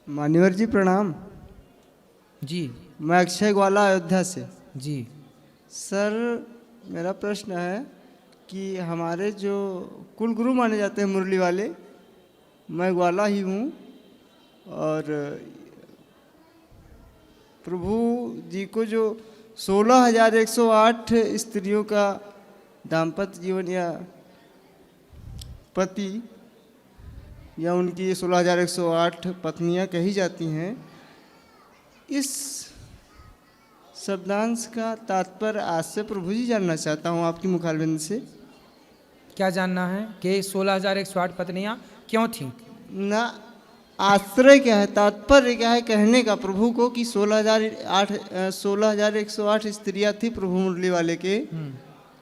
मान्यवर जी प्रणाम। जी मैं अक्षय ग्वाला अयोध्या से। जी। सर मेरा प्रश्न है कि हमारे जो कुल गुरु माने जाते हैं मुरली वाले, मैं ग्वाला ही हूँ और प्रभु जी को जो 16,108 स्त्रियों का दाम्पत्य जीवन या पति या उनकी 16,108 पत्नियां कही जाती हैं, इस शब्दांश का तात्पर्य आज से प्रभु जी जानना चाहता हूँ आपकी मुखारबिंद से। क्या जानना है कि 16,108 पत्नियां क्यों थीं? ना आश्रय क्या है, तात्पर्य क्या है कहने का प्रभु को कि 16,108 स्त्रियां थी प्रभु मुरली वाले के,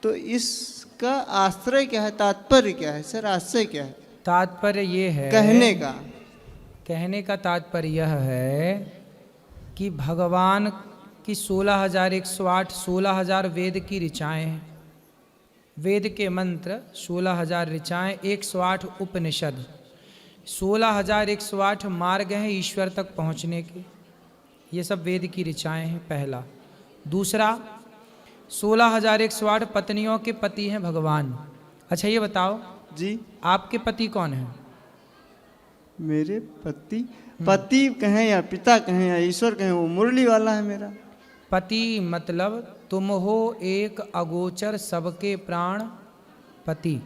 तो इसका आश्रय क्या है, तात्पर्य क्या है सर, आश्रय क्या है तात्पर्य ये है कहने का तात्पर्य यह है कि भगवान की 16,108 16,000 वेद की ऋचाएँ हैं। वेद के मंत्र 16,000 ऋचाएँ, 108 उपनिषद, 16,108 मार्ग हैं ईश्वर तक पहुंचने के। ये सब वेद की ऋचाएँ हैं, पहला। दूसरा, 16,108 पत्नियों के पति हैं भगवान। अच्छा ये बताओ जी, आपके पति कौन हैं? मेरे पति कहें या पिता कहें या ईश्वर कहें, वो मुरली वाला है मेरा पति। मतलब तुम हो एक अगोचर सबके प्राण पति,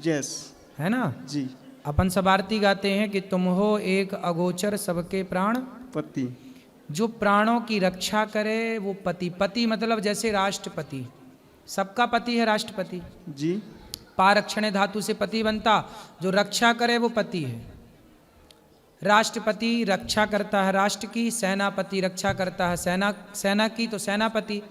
यस है ना? जी, अपन सब आरती गाते हैं कि तुम हो एक अगोचर सबके प्राण पति। जो प्राणों की रक्षा करे वो पति। पति मतलब जैसे राष्ट्रपति, सबका पति है राष्ट्रपति। जी, पारक्षण धातु से पति बनता, जो रक्षा करे वो पति है। राष्ट्रपति रक्षा करता है राष्ट्र की, सेनापति रक्षा करता है सेना की, तो सेनापति।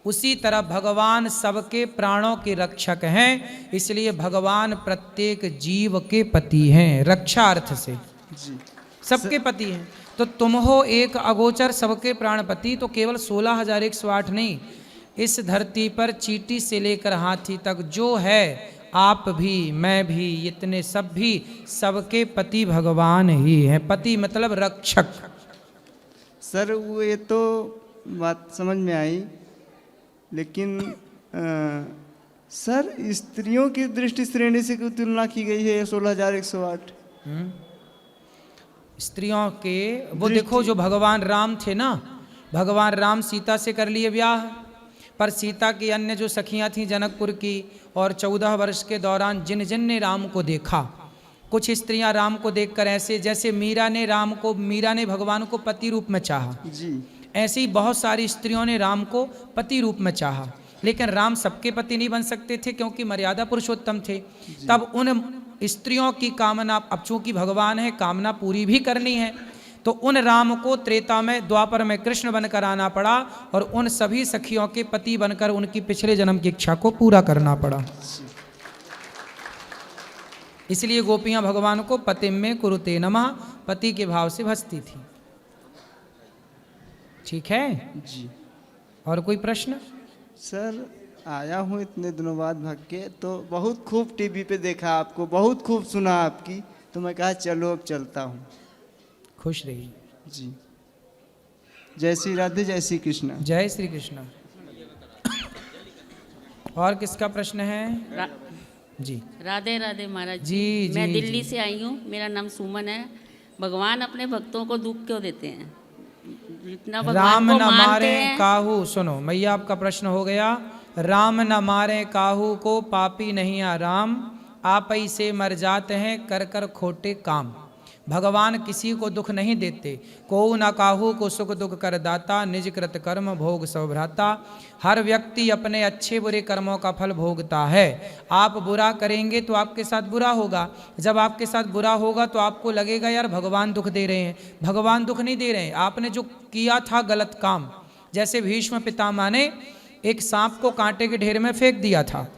उसी तरह भगवान सबके प्राणों के रक्षक हैं, इसलिए भगवान प्रत्येक जीव के पति हैं, रक्षा अर्थ से जी, सबके पति हैं। तो तुम हो एक अगोचर सबके प्राणपति, तो केवल 16,108 नहीं, इस धरती पर चींटी से लेकर हाथी तक जो है, आप भी मैं भी इतने सब भी सबके पति भगवान ही हैं। पति मतलब रक्षक। सर वो ये तो बात समझ में आई, लेकिन सर स्त्रियों की दृष्टि श्रेणी से क्यों तुलना की गई है 16,108? स्त्रियों के वो देखो, जो भगवान राम थे ना, भगवान राम सीता से कर लिए ब्याह, पर सीता की अन्य जो सखियां थीं जनकपुर की, और 14 वर्ष के दौरान जिन जिन ने राम को देखा, कुछ स्त्रियां राम को देखकर ऐसे, जैसे मीरा ने भगवान को पति रूप में चाहा जी, ऐसे ही बहुत सारी स्त्रियों ने राम को पति रूप में चाहा, लेकिन राम सबके पति नहीं बन सकते थे क्योंकि मर्यादा पुरुषोत्तम थे। तब उन स्त्रियों की कामना, अब चूंकि भगवान है कामना पूरी भी करनी है, तो उन राम को त्रेता में द्वापर में कृष्ण बनकर आना पड़ा और उन सभी सखियों के पति बनकर उनकी पिछले जन्म की इच्छा को पूरा करना पड़ा। इसलिए गोपियां भगवान को पतिम में कुरुते नमः, पति के भाव से भजती थी। ठीक है जी। और कोई प्रश्न? सर आया हूँ इतने दिनों बाद भाग के, तो बहुत खूब टीवी पे देखा आपको, बहुत खूब सुना आपकी, तो मैं कहा चलो अब चलता हूँ। खुश रहिए जी। जय श्री राधे, जय श्री कृष्ण। जय श्री कृष्ण। और किसका प्रश्न है? जी राधे राधे महाराज जी। मैं जी, दिल्ली जी। से आई हूँ, मेरा नाम सुमन है। भगवान अपने भक्तों को दुख क्यों देते हैं? जितना राम भगवान को न मानते मारे हैं, काहू, सुनो मैया आपका प्रश्न हो गया। राम न मारे काहू को, पापी नहीं आ राम, आप ही से मर जाते हैं कर कर खोटे काम। भगवान किसी को दुख नहीं देते, को न काहू को सुख दुख कर दाता, निज कृत कर्म भोग सब भ्राता। हर व्यक्ति अपने अच्छे बुरे कर्मों का फल भोगता है। आप बुरा करेंगे तो आपके साथ बुरा होगा, जब आपके साथ बुरा होगा तो आपको लगेगा यार भगवान दुख दे रहे हैं। भगवान दुख नहीं दे रहे हैं, आपने जो किया था गलत काम। जैसे भीष्म पितामह ने एक सांप को कांटे के ढेर में फेंक दिया था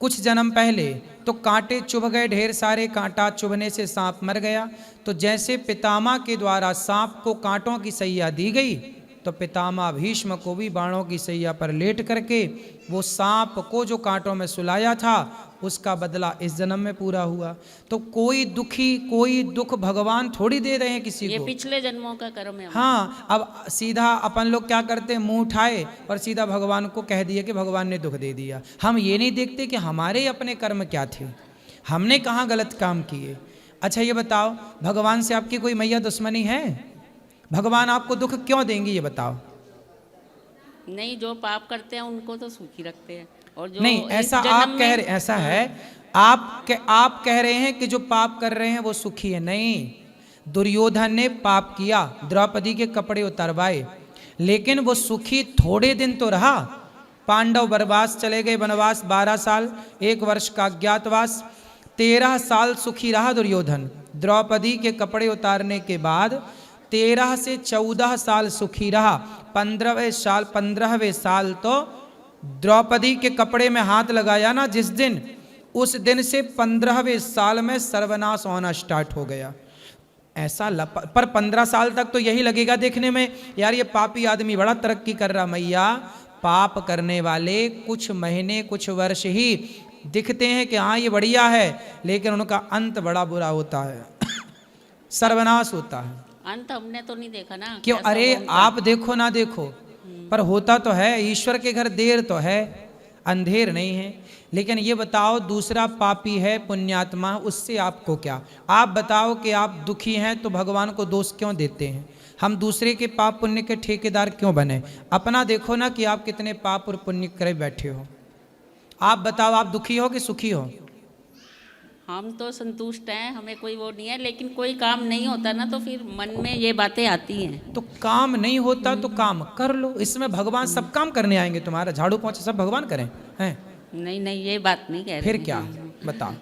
कुछ जन्म पहले, तो कांटे चुभ गए ढेर सारे, कांटा चुभने से सांप मर गया। तो जैसे पितामह के द्वारा सांप को कांटों की सैया दी गई, तो पितामह भीष्म को भी बाणों की सैया पर लेट करके वो सांप को जो कांटों में सुलाया था उसका बदला इस जन्म में पूरा हुआ। तो कोई दुख भगवान थोड़ी दे रहे हैं किसी ये को। पिछले जन्मों का कर्म है। हाँ, अब सीधा अपन लोग क्या करते हैं, मुंह उठाए और सीधा भगवान को कह दिया कि भगवान ने दुख दे दिया। हम ये नहीं देखते कि हमारे अपने कर्म क्या थे, हमने कहाँ गलत काम किए। अच्छा ये बताओ, भगवान से आपकी कोई मैया दुश्मनी है? भगवान आपको दुख क्यों देंगे ये बताओ? नहीं, जो पाप करते हैं उनको तो सुखी रखते हैं। और जो नहीं, ऐसा आप कह रहे, ऐसा है आप कह रहे हैं कि जो पाप कर रहे हैं वो सुखी है। नहीं, दुर्योधन ने पाप किया, द्रौपदी के कपड़े उतरवाए, लेकिन वो सुखी थोड़े दिन तो रहा। पांडव वनवास चले गए, वनवास 12 साल, 1 वर्ष का अज्ञातवास, 13 साल सुखी रहा दुर्योधन। द्रौपदी के कपड़े उतारने के बाद 13 से 14 साल सुखी रहा। 15वें साल तो द्रौपदी के कपड़े में हाथ लगाया ना जिस दिन, उस दिन से 15वें साल में सर्वनाश होना स्टार्ट हो गया। ऐसा पर 15 साल तक तो यही लगेगा देखने में, यार ये पापी आदमी बड़ा तरक्की कर रहा। मैया, पाप करने वाले कुछ महीने कुछ वर्ष ही दिखते हैं कि हाँ ये बढ़िया है, लेकिन उनका अंत बड़ा बुरा होता है, सर्वनाश होता है। अंत हमने तो नहीं देखा ना। क्यों? कैसा अरे होगा। आप देखो ना देखो, पर होता तो है। ईश्वर के घर देर तो है, अंधेर नहीं है। लेकिन ये बताओ, दूसरा पापी है पुण्यात्मा, उससे आपको क्या? आप बताओ कि आप दुखी हैं तो भगवान को दोष क्यों देते हैं? हम दूसरे के पाप पुण्य के ठेकेदार क्यों बने? अपना देखो ना कि आप कितने पाप और पुण्य करे बैठे हो। आप बताओ, आप दुखी हो कि सुखी हो? हम तो संतुष्ट हैं, हमें कोई वो नहीं है, लेकिन कोई काम नहीं होता ना तो फिर मन में ये बातें आती हैं। तो काम नहीं होता तो काम कर लो, इसमें भगवान सब काम करने आएंगे। तुम्हारा झाड़ू पोंछा सब भगवान करें हैं? नहीं, ये बात नहीं कह रहे। फिर क्या बताओ?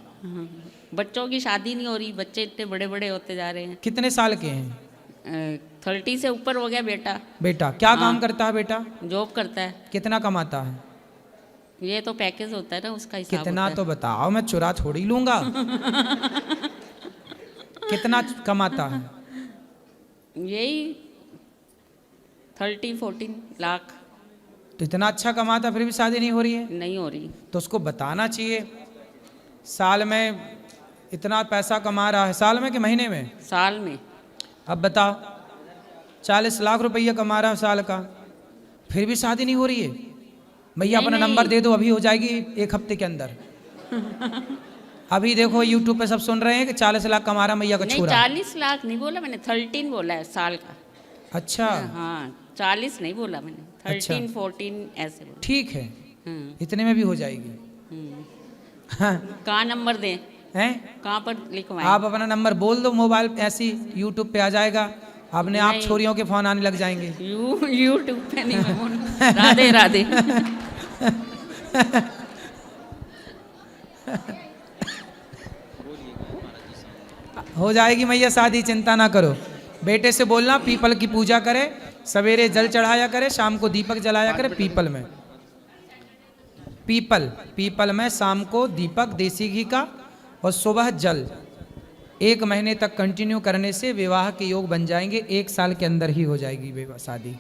बच्चों की शादी नहीं हो रही, बच्चे इतने बड़े बड़े होते जा रहे हैं। कितने साल के हैं? 30 से ऊपर हो गया बेटा। बेटा क्या काम करता है? बेटा जॉब करता है। कितना कमाता है? ये तो पैकेज होता है ना, उसका हिसाब कितना होता तो बताओ, मैं चुरा थोड़ी लूंगा। कितना कमाता है? है। यही 30-14 लाख। तो इतना अच्छा कमाता फिर भी शादी नहीं हो रही है? नहीं हो रही। तो उसको बताना चाहिए, साल में इतना पैसा कमा रहा है। साल में कि महीने में? साल में। अब बताओ, 40 लाख रुपया कमा रहा है साल का, फिर भी शादी नहीं हो रही है? भैया अपना नंबर दे दो, अभी हो जाएगी 1 हफ्ते के अंदर। अभी देखो यूट्यूब पे सब सुन रहे हैं कि 40 लाख कमा रहा मैया का छोरा। 40 लाख नहीं बोला मैंने, 13 बोला है साल का। अच्छा हाँ, 40 नहीं बोला मैंने, 13-14 ऐसे बोला। ठीक है, इतने में भी हो जाएगी। हाँ। कहाँ नंबर दें? हैं? कहाँ पर लिखवाएं? आप अपना नंबर बोल दो, मोबाइल ऐसी यूट्यूब पे आ जाएगा, अपने आप छोरियों के फोन आने लग जाएंगे। यूट्यूब पे नहीं मैं बोल। राधे राधे। हो जाएगी मैया शादी, चिंता ना करो। बेटे से बोलना पीपल की पूजा करे, सवेरे जल चढ़ाया करे, शाम को दीपक जलाया करे। पीपल में, पीपल में शाम को दीपक देसी घी का और सुबह जल 1 महीने तक कंटिन्यू करने से विवाह के योग बन जाएंगे। 1 साल के अंदर ही हो जाएगी विवाह शादी।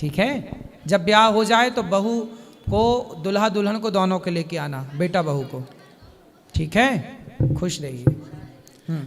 ठीक है? जब ब्याह हो जाए तो बहू को, दुल्हा दुल्हन को दोनों के लेके आना, बेटा बहू को। ठीक है? खुश रहिए।